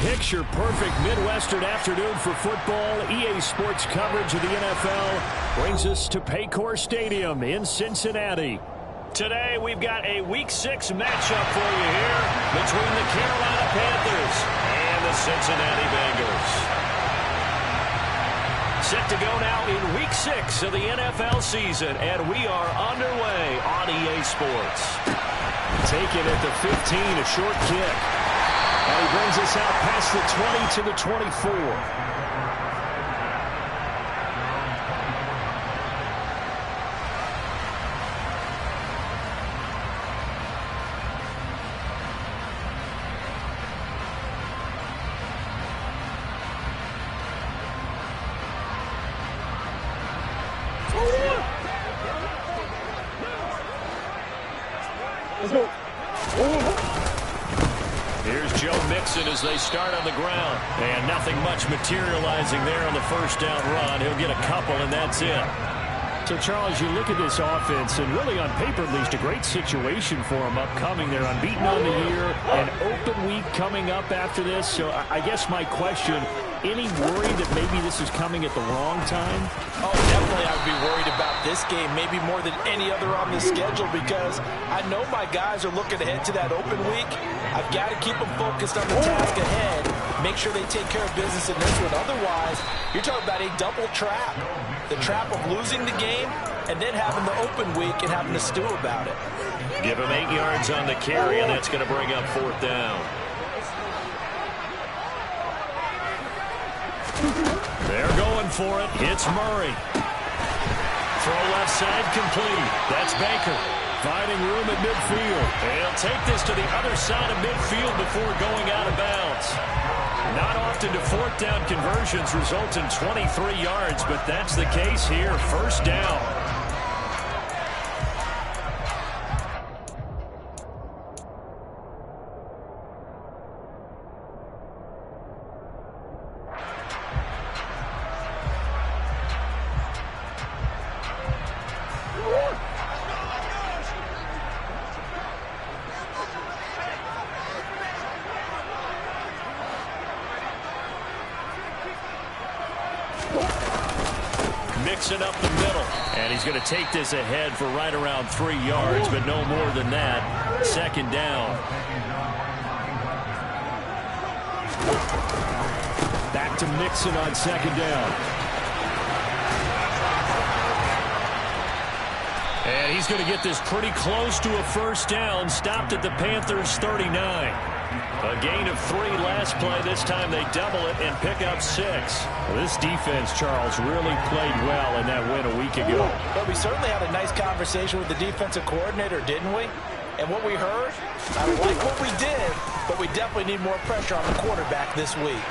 picture-perfect Midwestern afternoon for football. EA Sports coverage of the NFL brings us to Paycor Stadium in Cincinnati. Today, we've got a Week 6 matchup for you here between the Carolina Panthers and the Cincinnati Bengals. Set to go now in Week 6 of the NFL season, and we are underway on EA Sports. Taken at the 15, a short kick. And he brings us out past the 20 to the 24. Here's Joe Mixon as they start on the ground. And nothing much materializing there on the first down run. He'll get a couple, and that's it. So, Charles, you look at this offense, and really on paper at least a great situation for them upcoming. They're unbeaten on the year, an open week coming up after this. So I guess my question, any worry that maybe this is coming at the wrong time? Oh, definitely I would be worried about this game, maybe more than any other on the schedule, because I know my guys are looking ahead to that open week. I've got to keep them focused on the task ahead, make sure they take care of business in this one. Otherwise, you're talking about a double trap. The trap of losing the game and then having the open week and having to stew about it. Give him 8 yards on the carry, and that's going to bring up 4th down. They're going for it. It's Murray. Throw left side complete. That's Baker. Finding room at midfield. He'll take this to the other side of midfield before going out of bounds. Not often do 4th down conversions result in 23 yards, but that's the case here. 1st down. Mixing up the middle, and he's going to take this ahead for right around 3 yards, but no more than that. 2nd down. Back to Mixon on 2nd down. And he's going to get this pretty close to a 1st down, stopped at the Panthers' 39. A gain of 3 last play. This time they double it and pick up 6. Well, this defense, Charles, really played well in that win a week ago. But we certainly had a nice conversation with the defensive coordinator, didn't we? And what we heard, I like what we did, but we definitely need more pressure on the quarterback this week.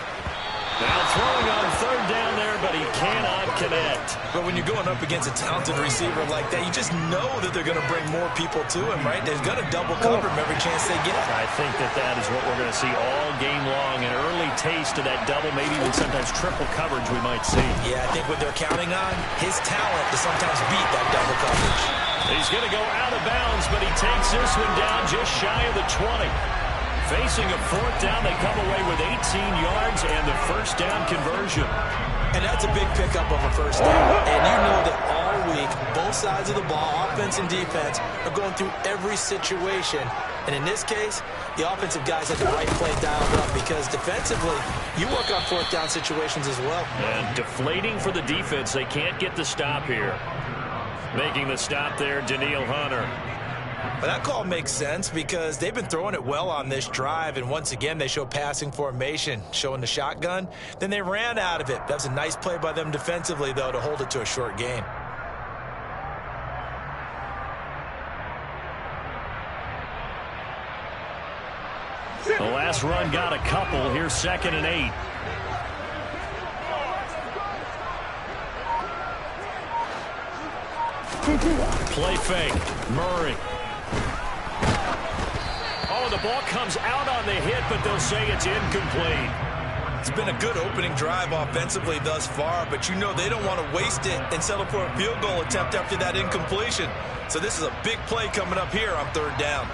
Now throwing on 3rd down there, but he cannot connect. But when you're going up against a talented receiver like that, you just know that they're going to bring more people to him, right? They're going to double cover him every chance they get. I think that is what we're going to see all game long. An early taste of that double, maybe even sometimes triple coverage we might see. Yeah, I think what they're counting on, his talent to sometimes beat that double coverage. He's going to go out of bounds, but he takes this one down just shy of the 20. Facing a 4th down, they come away with 18 yards and the 1st down conversion. And that's a big pickup of a 1st down. And you know that all week, both sides of the ball, offense and defense, are going through every situation. And in this case, the offensive guys had the right play dialed up because defensively, you work on 4th down situations as well. And deflating for the defense. They can't get the stop here. Making the stop there, Danielle Hunter. But that call makes sense because they've been throwing it well on this drive, and once again they show passing formation, showing the shotgun. Then they ran out of it. That was a nice play by them defensively, though, to hold it to a short gain. The last run got a couple. Here's 2nd and 8. Play fake. Murray. Oh, the ball comes out on the hit, but they'll say it's incomplete. It's been a good opening drive offensively thus far, but you know they don't want to waste it and settle for a field goal attempt after that incompletion. So this is a big play coming up here on 3rd down.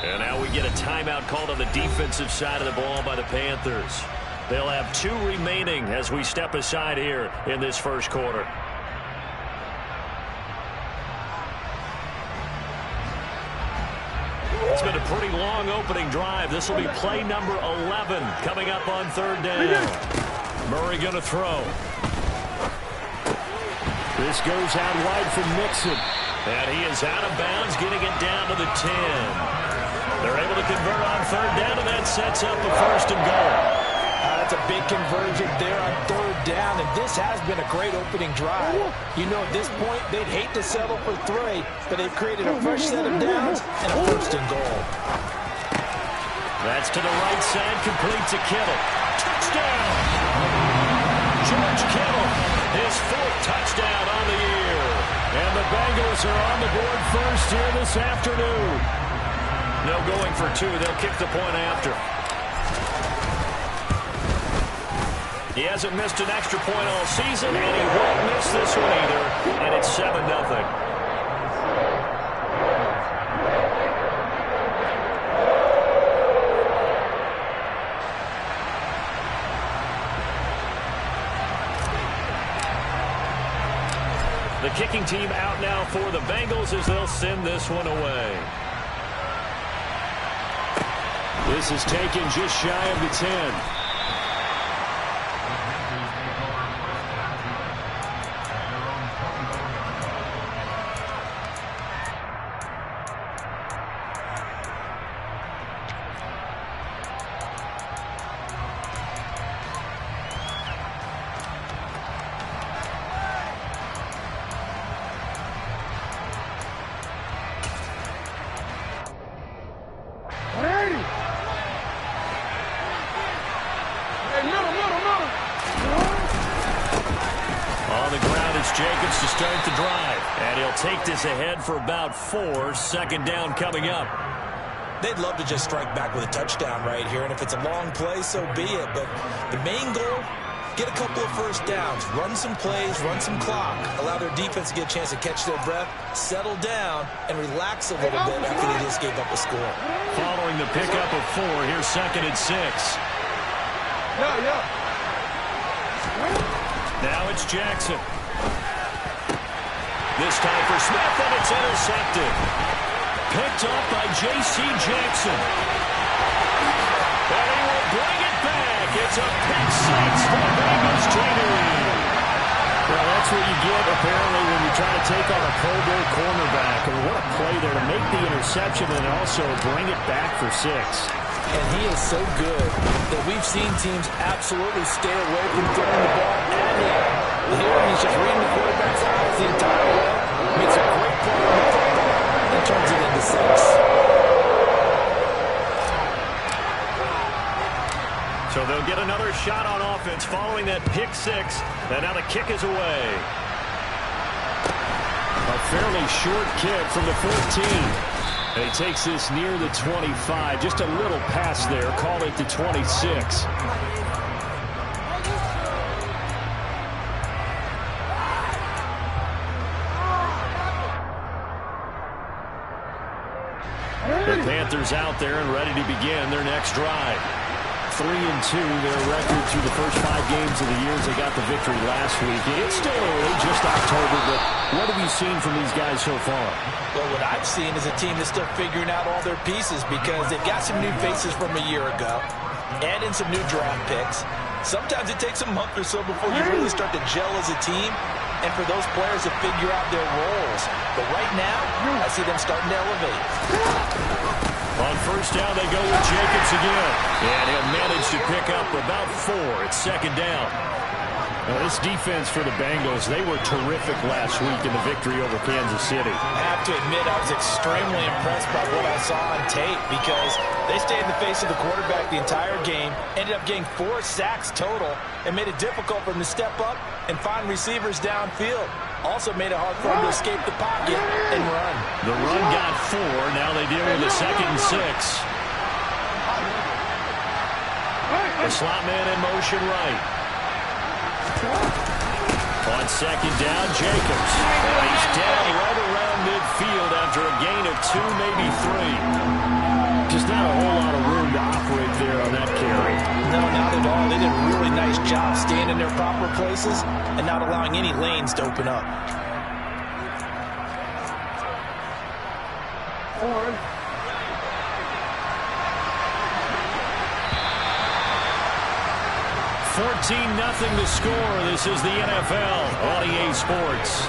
And now we get a timeout called on the defensive side of the ball by the Panthers. They'll have 2 remaining as we step aside here in this first quarter. It's been a pretty long opening drive. This will be play number 11 coming up on 3rd down. Murray going to throw. This goes out wide from Mixon. And he is out of bounds, getting it down to the 10. They're able to convert on 3rd down, and that sets up a 1st and goal. That's a big conversion there on 3rd down, and this has been a great opening drive. You know, at this point, they'd hate to settle for 3, but they've created a fresh set of downs and a 1st and goal. That's to the right side, complete to Kittle. Touchdown! George Kittle, his 4th touchdown on the year. And the Bengals are on the board first here this afternoon. No going for 2. They'll kick the point after. He hasn't missed an extra point all season, and he won't miss this one either. And it's 7-0. The kicking team out now for the Bengals as they'll send this one away. This is taken just shy of the 10. Jacobs to start the drive, and he'll take this ahead for about 4. 2nd down coming up. They'd love to just strike back with a touchdown right here, and if it's a long play, so be it. But the main goal, get a couple of 1st downs, run some plays, run some clock, allow their defense to get a chance to catch their breath, settle down, and relax a little bit after they just gave up a score. Following the pickup of 4, here's 2nd and 6. Now it's Jackson. This time for Smith, and it's intercepted. Picked up by J.C. Jackson. And he will bring it back. It's a pick 6 for Bengals team. Well, that's what you get, apparently, when you try to take on a Pro Bowl cornerback. And what a play there to make the interception and also bring it back for 6. And he is so good that we've seen teams absolutely stay away from throwing the ball at him. Here he's just reading the quarterback's eyes the entire way. Makes a great play on the football and turns it into 6. So they'll get another shot on offense following that pick 6. And now the kick is away. A fairly short kick from the 14. And he takes this near the 25. Just a little pass there. Call it the 26. The Panthers out there and ready to begin their next drive. 3-2, their record through the first 5 games of the year as they got the victory last week. It's still early, just October, but what have you seen from these guys so far? Well, what I've seen is a team that's still figuring out all their pieces because they've got some new faces from a year ago, add in some new draft picks. Sometimes it takes a month or so before you really start to gel as a team and for those players to figure out their roles. But right now, I see them starting to elevate. On 1st down, they go with Jacobs again. And he'll manage to pick up about 4. It's 2nd down. Now, this defense for the Bengals, they were terrific last week in the victory over Kansas City. I have to admit, I was extremely impressed by what I saw on tape because they stayed in the face of the quarterback the entire game, ended up getting 4 sacks total, and made it difficult for them to step up and find receivers downfield. Also made it hard for them to escape the pocket and run. The run got 4. Now they deal with a 2nd and 6. The slot man in motion right. On 2nd down, Jacobs. And he's down right around midfield after a gain of 2, maybe 3. Just not a whole lot of room to operate there on that carry. No, not at all. They did a really nice job staying in their proper places and not allowing any lanes to open up. 14-0 to score. This is the NFL on EA Sports.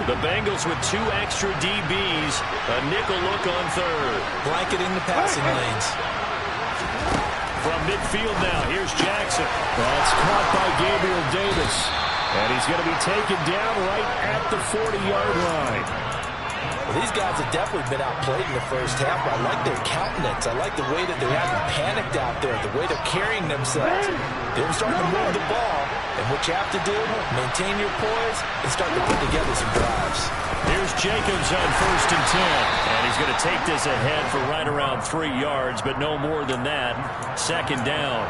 The Bengals with 2 extra DBs. A nickel look on third. Blanketing the passing lanes. From midfield now, here's Jackson. That's caught by Gabriel Davis. And he's going to be taken down right at the 40-yard line. Well, these guys have definitely been outplayed in the first half, but I like their countenance. I like the way that they haven't panicked out there, the way they're carrying themselves. They're starting to move the ball, and what you have to do, maintain your poise and start to put together some drives. Here's Jacobs on 1st and 10, and he's going to take this ahead for right around 3 yards, but no more than that. 2nd down.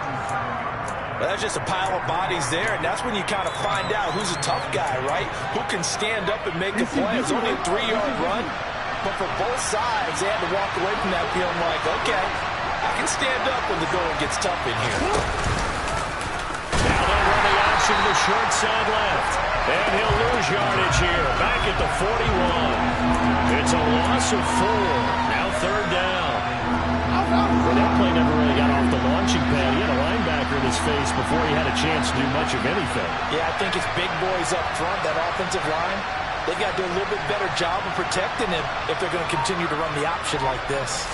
Well, that's just a pile of bodies there, and that's when you kind of find out who's a tough guy, right? Who can stand up and make a play. It's only a 3-yard run, but for both sides, they had to walk away from that feeling like, okay, I can stand up when the going gets tough in here. Now they'll run the option to the short side left, and he'll lose yardage here, back at the 41. It's a loss of 4. Now 3rd down. Well, that play never really got off the launching pad. He had a linebacker in his face before he had a chance to do much of anything. Yeah, I think it's big boys up front, that offensive line. They've got to do a little bit better job of protecting him if they're going to continue to run the option like this.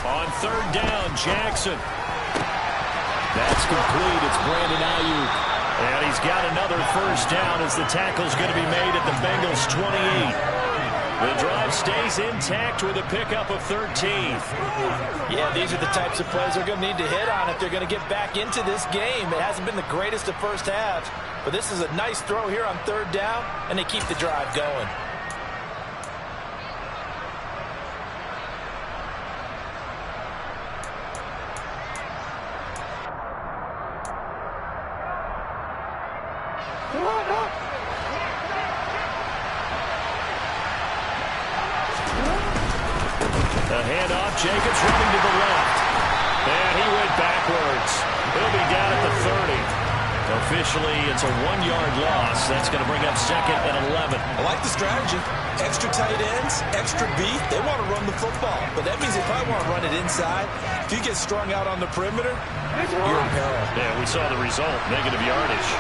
On 3rd down, Jackson. That's complete. It's Brandon Ayuk. And he's got another 1st down as the tackle's going to be made at the Bengals' 28. The drive stays intact with a pickup of 13th. Yeah, these are the types of plays they're going to need to hit on if they're going to get back into this game. It hasn't been the greatest of first halves, but this is a nice throw here on 3rd down, and they keep the drive going. The handoff, Jacobs running to the left. And he went backwards. He'll be down at the 30. Officially, it's a 1-yard loss. That's going to bring up 2nd and 11. I like the strategy. Extra tight ends, extra beef. They want to run the football, but that means they probably want to run it inside. If you get strung out on the perimeter, you're in peril. Yeah, we saw the result, negative yardage.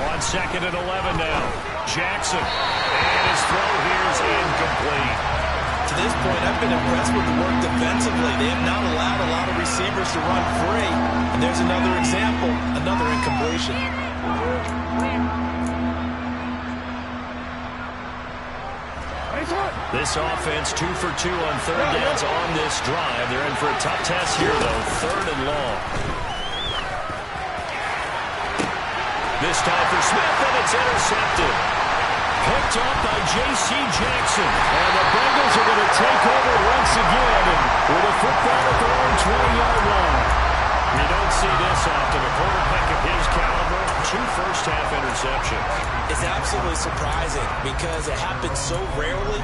On 2nd and 11 now, Jackson. And his throw here is incomplete. To this point, I've been impressed with the work defensively. They have not allowed a lot of receivers to run free. And there's another example, another incompletion. This offense 2 for 2 on 3rd downs on this drive. They're in for a tough test here, though. 3rd and long. This time for Smith, and it's intercepted. Picked up by J.C. Jackson. And the Bengals are going to take over once again with a football at their own 20-yard line. You don't see this often. A quarterback of his caliber, 2 first-half interceptions. It's absolutely surprising because it happens so rarely.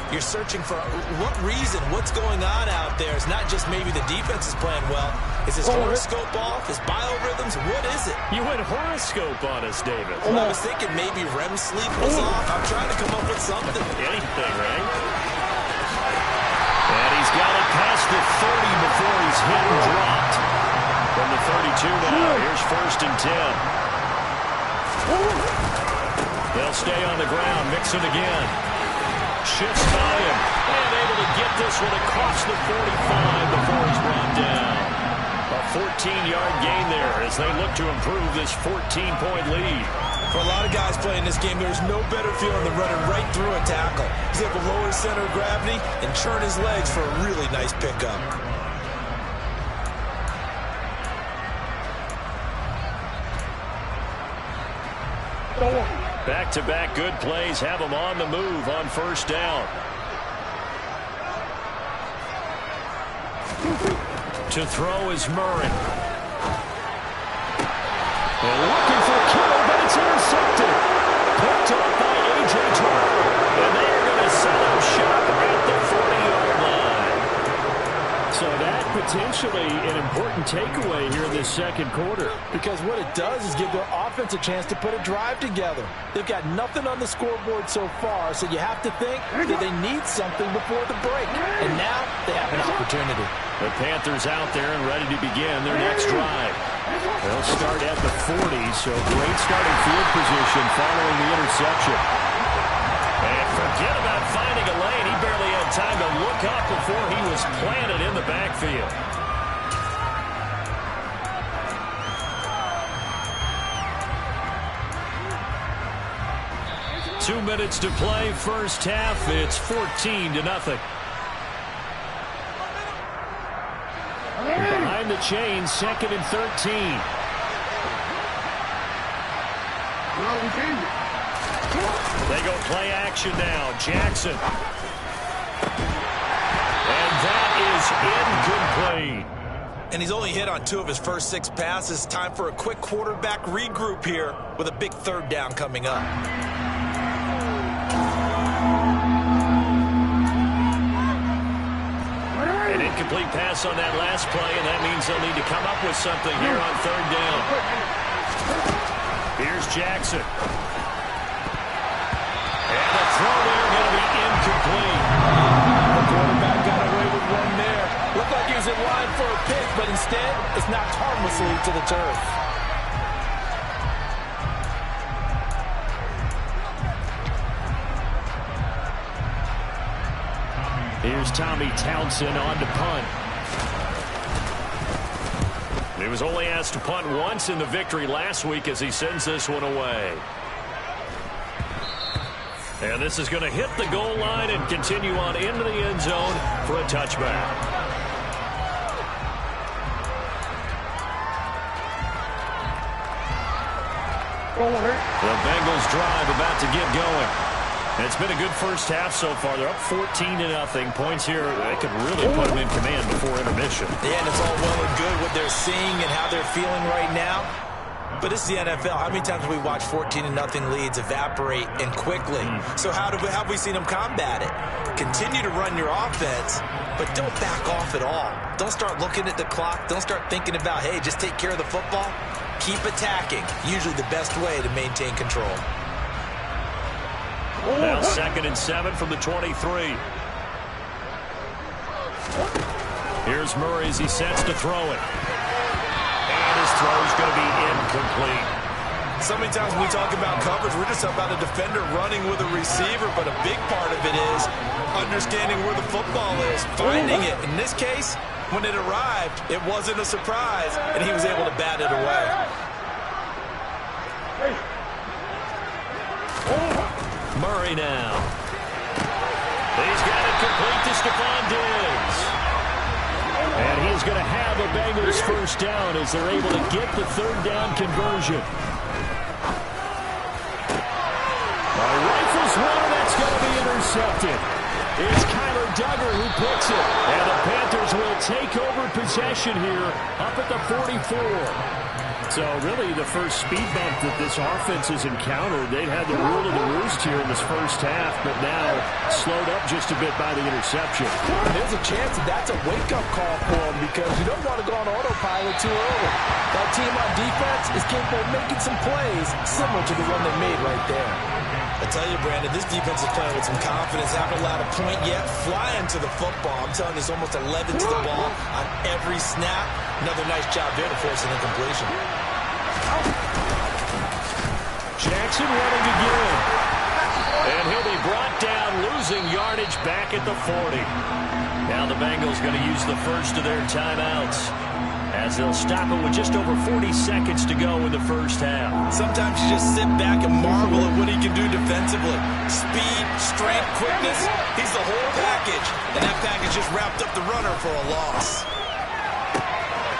You're searching for what reason, what's going on out there. It's not just maybe the defense is playing well. Is his horoscope off? His biorhythms? What is it? You went horoscope on us, David. Well, I was thinking maybe REM sleep was off. I'm trying to come up with something. Anything, right? And he's got it past the 30 before he's hit and dropped. From the 32 now, here's 1st and 10. They'll stay on the ground, mix it again. Shifts by him, and able to get this one across the 45 before he's brought down. A 14-yard gain there as they look to improve this 14-point lead. For a lot of guys playing this game, there's no better feeling than running right through a tackle. He's able to lower his center of gravity and churn his legs for a really nice pickup. Back-to-back good plays have him on the move on first down. To throw is Murray. And looking for Kittle, but it's intercepted. Picked off by A.J. Terrell. And they are going to set up shop at the 40-yard line. So that potentially an important takeaway here in this second quarter. Because what it does is give their offense a chance to put a drive together. They've got nothing on the scoreboard so far, so you have to think that they need something before the break. And now they have an opportunity. The Panthers out there and ready to begin their next drive. They'll start at the 40, so great starting field position following the interception. And forget about finding a lane. He barely had time to look up before he was planted in the backfield. Two minutes to play, first half. It's 14-0. Behind the chains, 2nd and 13. They go play action now. Jackson. And that is incomplete. And he's only hit on 2 of his first 6 passes. Time for a quick quarterback regroup here with a big 3rd down coming up. An incomplete pass on that last play, and that means they'll need to come up with something here on 3rd down. Here's Jackson. And the throw there going to be incomplete. The quarterback got away with one there. Looked like he was in line for a pick, but instead it's knocked harmlessly to the turf. Here's Tommy Townsend on to punt. He was only asked to punt once in the victory last week as he sends this one away. And this is going to hit the goal line and continue on into the end zone for a touchback. The Bengals drive about to get going. And it's been a good first half so far. They're up 14-0. Points here, they could really put them in command before intermission. Yeah, and it's all well and good what they're seeing and how they're feeling right now. But it's the NFL. How many times have we watched 14-0 leads evaporate and quickly? So how have we seen them combat it? Continue to run your offense, but don't back off at all. Don't start looking at the clock. Don't start thinking about, hey, just take care of the football. Keep attacking. Usually the best way to maintain control. Now 2nd and 7 from the 23. Here's Murray as he sets to throw it. And his throw is going to be incomplete. So many times when we talk about coverage, we're just about a defender running with a receiver, but a big part of it is understanding where the football is, finding it. In this case, when it arrived, it wasn't a surprise, and he was able to bat it away. Murray now. He's got it complete to Stephon Diggs. And he's going to have a Bengals first down as they're able to get the 3rd down conversion. Rifles one, that's going to be intercepted. It's Kyler Duggar who picks it. And the Panthers will take over possession here up at the 44. So really the first speed bump that this offense has encountered, they'd had the rule of the roost here in this first half, but now slowed up just a bit by the interception. And there's a chance that that's a wake-up call for them because you don't want to go on autopilot too early. That team on defense is capable of making some plays similar to the one they made right there. I tell you, Brandon, this defense is playing with some confidence. Haven't allowed a point yet. Flying to the football. I'm telling you, there's almost 11 to the ball on every snap. Another nice job there to force an incompletion. Jackson running again. And he'll be brought down, losing yardage back at the 40. Now the Bengals going to use the first of their timeouts as they'll stop it with just over 40 seconds to go in the first half. Sometimes you just sit back and marvel at what he can do defensively. Speed, strength, quickness, he's the whole package. And that package just wrapped up the runner for a loss.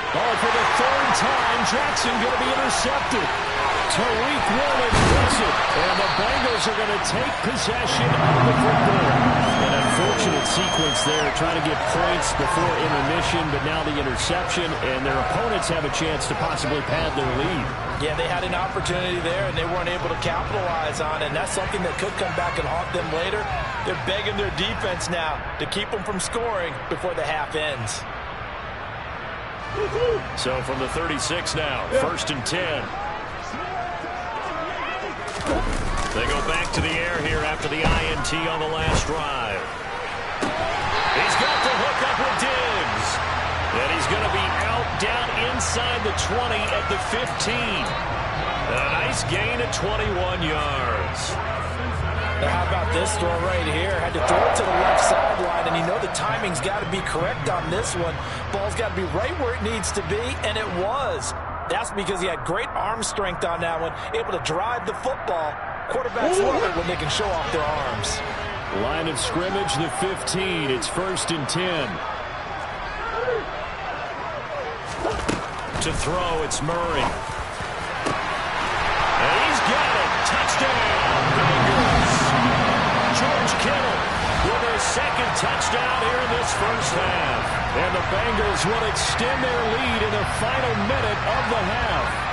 Oh, for the third time, Jackson going to be intercepted. Tariq Woolen gets it, and the Bengals are going to take possession of the football. An unfortunate sequence there, trying to get points before intermission, but now the interception, and their opponents have a chance to possibly pad their lead. Yeah, they had an opportunity there, and they weren't able to capitalize on it, and that's something that could come back and haunt them later. They're begging their defense now to keep them from scoring before the half ends. So from the 36 now, 1st and 10. They go back to the air here after the INT on the last drive. He's got the hook up with Diggs. And he's going to be out down inside the 20 at the 15. A nice gain of 21 yards. Now how about this throw right here? Had to throw it to the left sideline, and you know the timing's got to be correct on this one. Ball's got to be right where it needs to be, and it was. That's because he had great arm strength on that one, able to drive the football. Quarterbacks love it when they can show off their arms. Line of scrimmage, the 15. It's 1st and 10. To throw, it's Murray. And he's got it. Touchdown, Bengals. George Kittle with their second touchdown here in this first half. And the Bengals will extend their lead in the final minute of the half.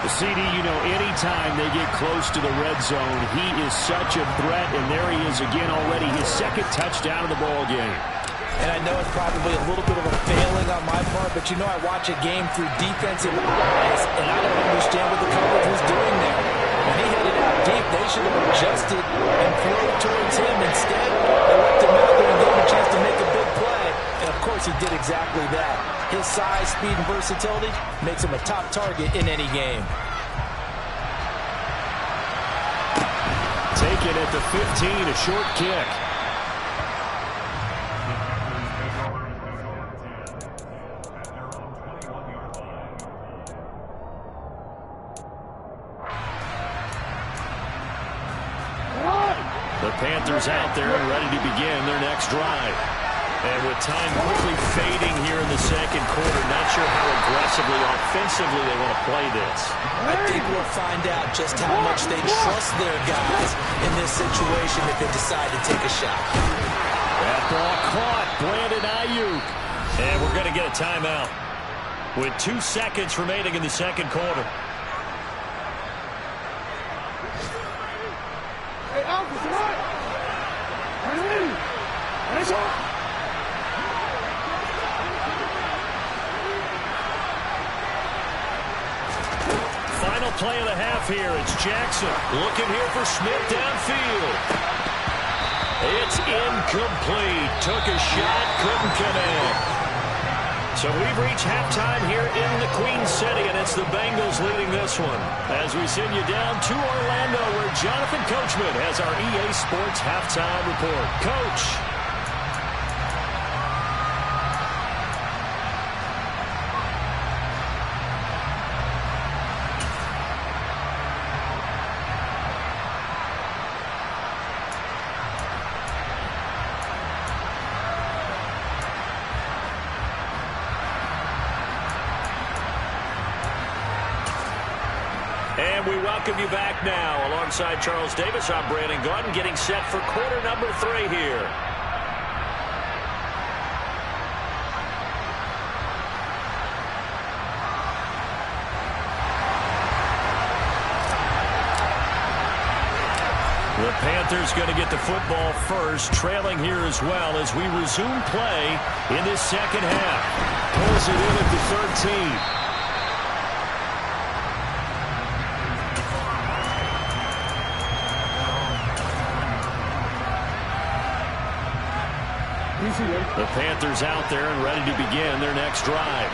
The CD, you know, anytime they get close to the red zone, he is such a threat, and there he is again already, his second touchdown of the ball game. And I know it's probably a little bit of a failing on my part, but you know I watch a game through defensive eyes, and I don't understand what the coverage was doing there. When he hit it out deep, they should have adjusted and thrown towards him. Instead, they left him out there and gave him a chance to make a big play. And, of course, he did exactly that. His size, speed, and versatility makes him a top target in any game. Taken at the 15, a short kick. The Panthers out there and ready to begin their next drive. And with time quickly fading here in the second quarter, not sure how aggressively, offensively they want to play this. I think we'll find out just how much they trust their guys in this situation if they decide to take a shot. That ball caught, Brandon Ayuk. And we're going to get a timeout with 2 seconds remaining in the second quarter. Hey, Alpha, tonight! Hey, Final play of the half here. It's Jackson looking here for Smith downfield. It's incomplete. Took a shot, couldn't connect. So we've reached halftime here in the Queen City, and it's the Bengals leading this one. As we send you down to Orlando, where Jonathan Coachman has our EA Sports halftime report. Coach. And we welcome you back now. Alongside Charles Davis, I'm Brandon Gaudin, getting set for quarter number 3 here. The Panthers going to get the football first, trailing here as well as we resume play in this second half. Pulls it in at the 13. The Panthers out there and ready to begin their next drive.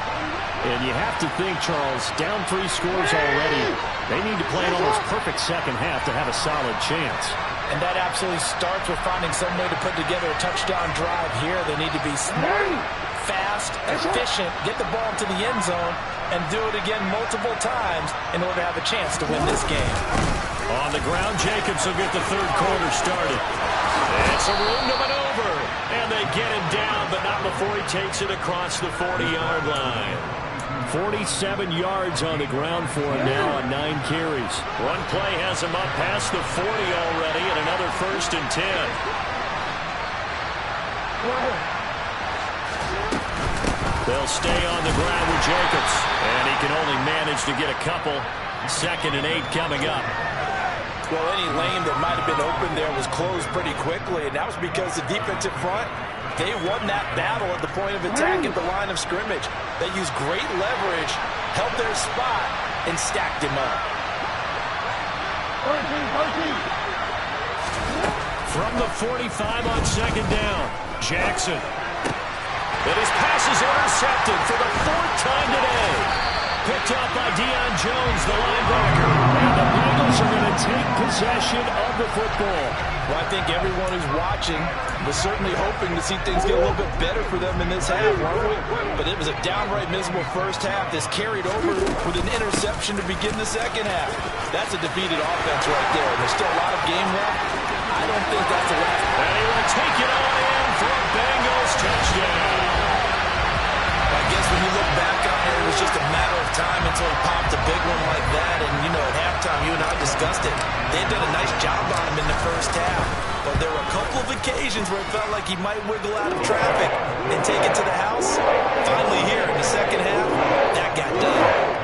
And you have to think, Charles, down 3 scores already. They need to play an almost perfect second half to have a solid chance. And that absolutely starts with finding some way to put together a touchdown drive here. They need to be smart, fast, efficient, get the ball to the end zone, and do it again multiple times in order to have a chance to win this game. On the ground, Jacobs will get the third quarter started. It's a room to maneuver, and they get him down, but not before he takes it across the 40-yard line. 47 yards on the ground for him now on 9 carries. One play has him up past the 40 already, and another 1st and 10. They'll stay on the ground with Jacobs, and he can only manage to get a couple. 2nd and 8 coming up. Well, any lane that might have been open there was closed pretty quickly, and that was because the defensive front, they won that battle at the point of attack at the line of scrimmage. They used great leverage, held their spot, and stacked him up. From the 45 on 2nd down, Jackson. And his pass is intercepted for the 4th time today. Picked up by Deion Jones, the linebacker. And the Bengals are going to take possession of the football. Well, I think everyone who's watching was certainly hoping to see things get a little bit better for them in this half, weren't we? But it was a downright miserable first half. This carried over with an interception to begin the second half. That's a defeated offense right there. There's still a lot of game left. I don't think that's the last. And he will take it on in for a Bengals touchdown. I guess when you look back on it, it was just a matter of time until he popped a big one like that. And, you know, at halftime, you and I discussed it. They had done a nice job on him in the first half. But there were a couple of occasions where it felt like he might wiggle out of traffic and take it to the house. Finally here in the second half, that got done.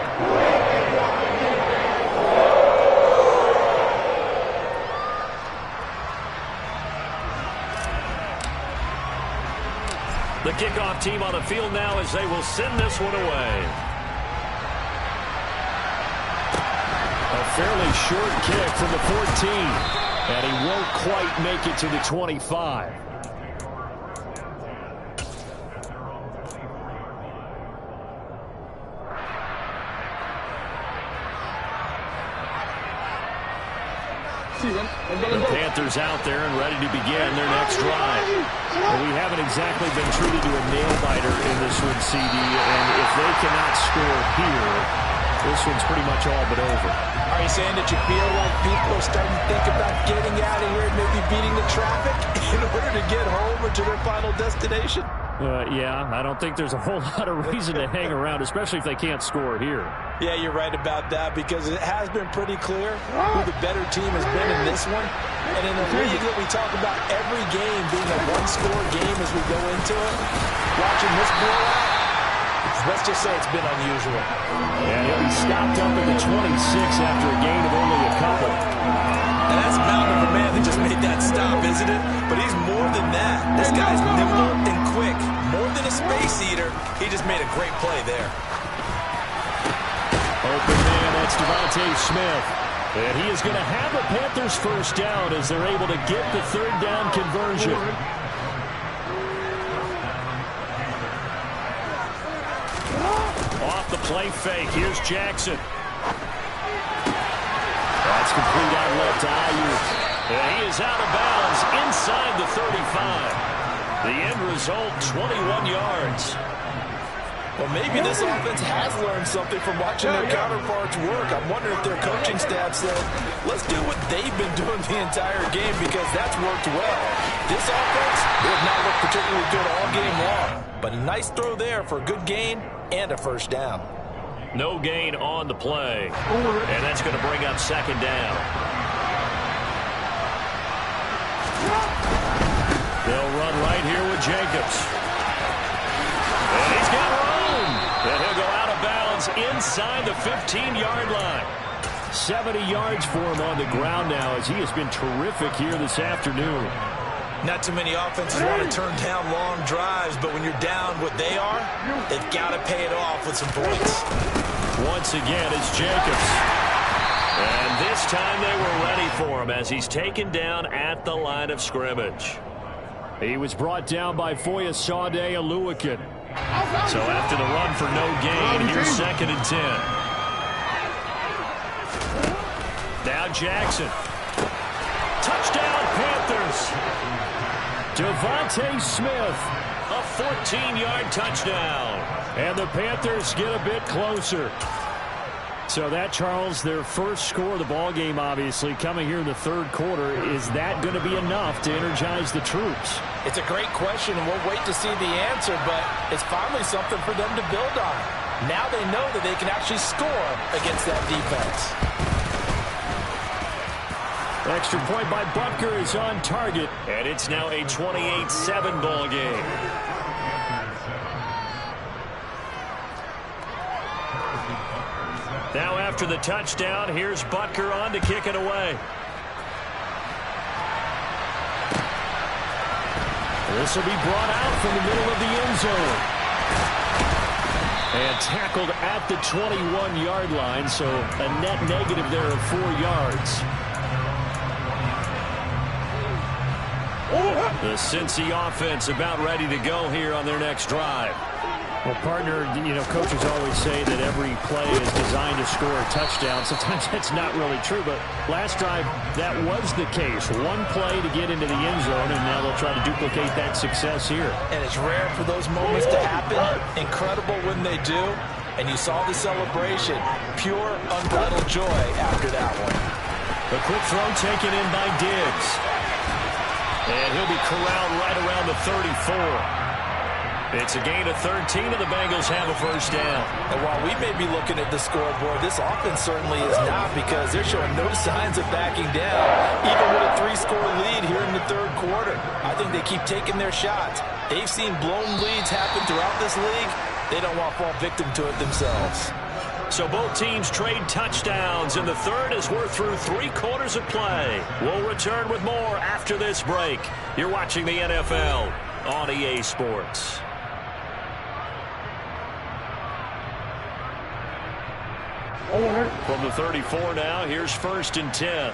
The kickoff team on the field now as they will send this one away. A fairly short kick from the 14. And he won't quite make it to the 25. The Panthers out there and ready to begin their next drive. Well, we haven't exactly been treated to a nail-biter in this one, CD, and if they cannot score here, this one's pretty much all but over. Are you saying that you feel like people are starting to think about getting out of here and maybe beating the traffic in order to get home or to their final destination? Yeah, I don't think there's a whole lot of reason to hang around, especially if they can't score here. Yeah, you're right about that because it has been pretty clear who the better team has been in this one. And in a league that we talk about every game being a one-score game as we go into it, watching this blowout, let's just say it's been unusual. And he'll be stopped up at the 26 after a gain of only a couple. And that's a mountain of a man that just made that stop, isn't it? But he's more than that. This guy's nimble and quick. More than a space eater, he just made a great play there. Open man, that's Devontae Smith. And he is going to have the Panthers first down as they're able to get the third down conversion. Off the play fake, here's Jackson. That's complete out left to Ayuk. And he is out of bounds inside the 35. The end result, 21 yards. Well, maybe this offense has learned something from watching their counterparts work. I'm wondering if their coaching staff said, let's do what they've been doing the entire game because that's worked well. This offense would not look particularly good all game long, but a nice throw there for a good gain and a first down. No gain on the play, and that's going to bring up second down. They'll run right here with Jacobs. And he's got room. And he'll go out of bounds inside the 15-yard line. 70 yards for him on the ground now as he has been terrific here this afternoon. Not too many offenses want to turn down long drives, but when you're down what they are, they've got to pay it off with some points. Once again, it's Jacobs. And this time they were ready for him as he's taken down at the line of scrimmage. He was brought down by Foyesade Oluokun. So after the run for no gain, here's 2nd and 10. Now Jackson. Touchdown, Panthers. Devontae Smith, a 14-yard touchdown. And the Panthers get a bit closer. So that, Charles, their first score of the ball game, obviously, coming here in the third quarter. Is that going to be enough to energize the troops? It's a great question, and we'll wait to see the answer, but it's finally something for them to build on. Now they know that they can actually score against that defense. Extra point by Butker is on target, and it's now a 28-7 ball game. Now after the touchdown, here's Butker on to kick it away. This will be brought out from the middle of the end zone. And tackled at the 21-yard line, so a net negative there of 4 yards. The Cincy offense about ready to go here on their next drive. Well, partner, coaches always say that every play is designed to score a touchdown. Sometimes that's not really true, but last drive, that was the case. One play to get into the end zone, and now they'll try to duplicate that success here. And it's rare for those moments to happen. Incredible when they do. And you saw the celebration. Pure, unbridled joy after that one. A quick throw taken in by Diggs. And he'll be corralled right around the 34. It's a gain of 13, and the Bengals have a first down. And while we may be looking at the scoreboard, this offense certainly is not, because they're showing no signs of backing down, even with a 3-score lead here in the third quarter. I think they keep taking their shots. They've seen blown leads happen throughout this league. They don't want to fall victim to it themselves. So both teams trade touchdowns in the third as we're through 3 quarters of play. We'll return with more after this break. You're watching the NFL on EA Sports. From the 34 now, here's 1st and 10.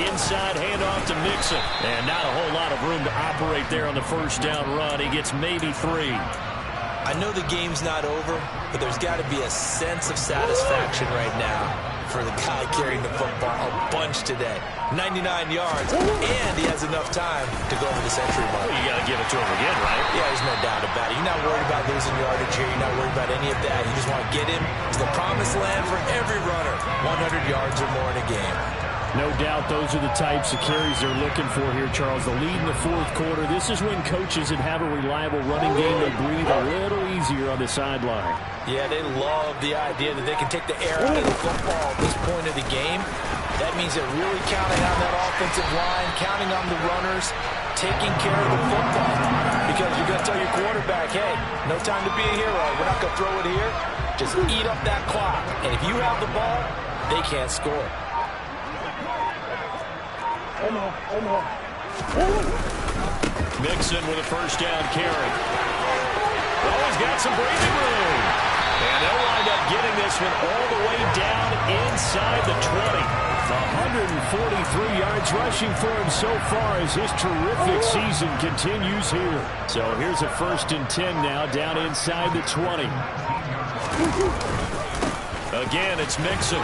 Inside handoff to Mixon. And not a whole lot of room to operate there on the first down run. He gets maybe 3. I know the game's not over, but there's got to be a sense of satisfaction right now for the guy carrying the football a bunch today. 99 yards, and he has enough time to go over the century mark. Well, you got to give it to him again, right? Yeah, there's no doubt about it. You're not worried about losing yardage here. You're not worried about any of that. You just want to get him to the promised land for every runner. 100 yards or more in a game. No doubt those are the types of carries they're looking for here, Charles. The lead in the fourth quarter. This is when coaches that have a reliable running game, they breathe a little easier on the sideline. Yeah, they love the idea that they can take the air out of the football at this point of the game. That means they're really counting on that offensive line, counting on the runners, taking care of the football. Because you're going to tell your quarterback, hey, no time to be a hero. We're not going to throw it here. Just eat up that clock. And if you have the ball, they can't score. Mixon with a first down carry. Oh, he's got some breathing room. And they'll wind up getting this one all the way down inside the 20. 143 yards rushing for him so far as his terrific season continues here. So here's a 1st and 10 now down inside the 20. Again, it's Mixon.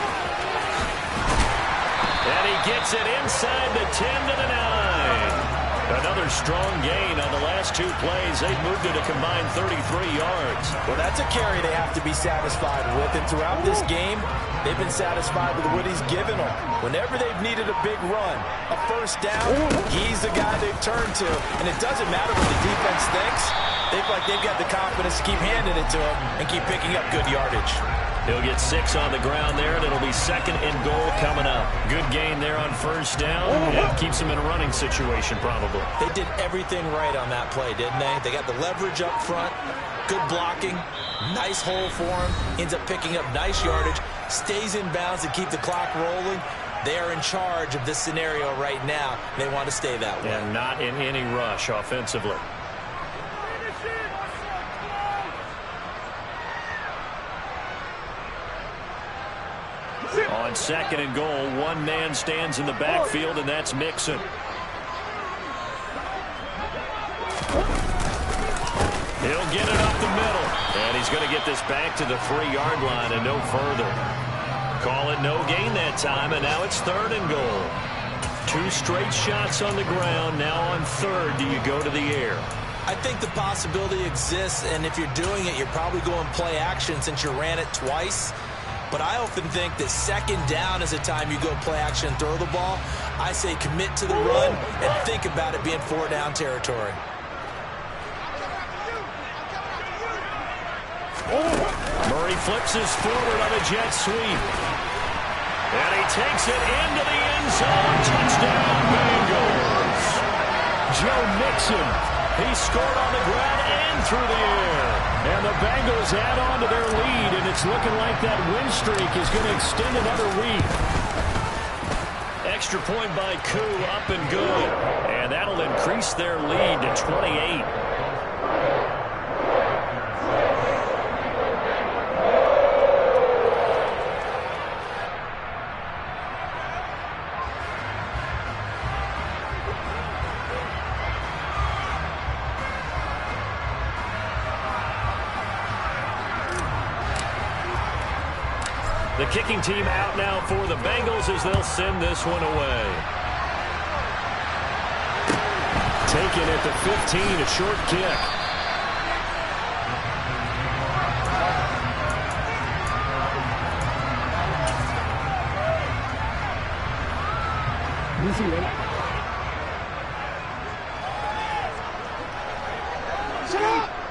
And he gets it inside the 10 to the 9. Another strong gain on the last 2 plays. They've moved it a combined 33 yards. Well, that's a carry they have to be satisfied with. And throughout this game, they've been satisfied with what he's given them. Whenever they've needed a big run, a first down, he's the guy they've turned to. And it doesn't matter what the defense thinks. They feel like they've got the confidence to keep handing it to him and keep picking up good yardage. He'll get 6 on the ground there, and it'll be 2nd and goal coming up. Good gain there on first down. And keeps him in a running situation, probably. They did everything right on that play, didn't they? They got the leverage up front, good blocking, nice hole for him, ends up picking up nice yardage, stays in bounds to keep the clock rolling. They are in charge of this scenario right now. They want to stay that way. And not in any rush offensively. On 2nd and goal, one man stands in the backfield, and that's Mixon. He'll get it up the middle, and he's going to get this back to the 3-yard line and no further. Call it no gain that time, and now it's 3rd and goal. 2 straight shots on the ground. Now on 3rd, do you go to the air? I think the possibility exists, and if you're doing it, you're probably going play action since you ran it twice. But I often think that 2nd down is the time you go play action and throw the ball. I say commit to the run and think about it being 4-down territory. Murray flips his forward on a jet sweep. And he takes it into the end zone. Touchdown, Bengals. Joe Mixon. He scored on the ground and through the air. And the Bengals add on to their lead, and it's looking like that win streak is going to extend another week. Extra point by Koo, up and good. And that'll increase their lead to 28. The kicking team out now for the Bengals as they'll send this one away. Taken at the 15, a short kick.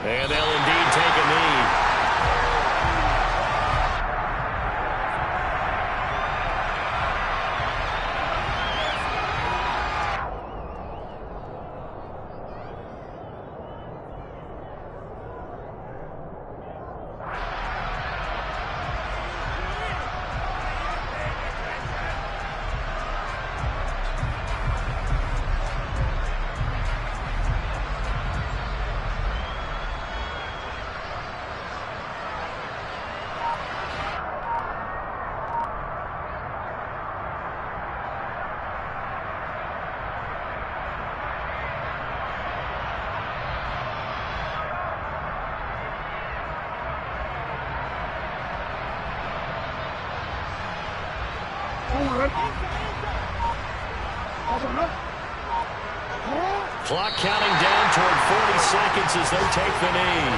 And they'll indeed take a knee. Clock counting down toward 40 seconds as they take the knee.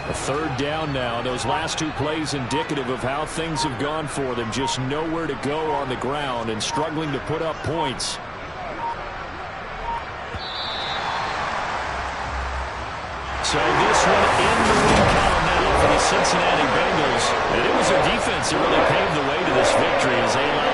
A 3rd down now. Those last 2 plays indicative of how things have gone for them. Just nowhere to go on the ground and struggling to put up points. So this one in the win column now for the Cincinnati Bengals. And it was their defense that really paved the way to this victory as they allowed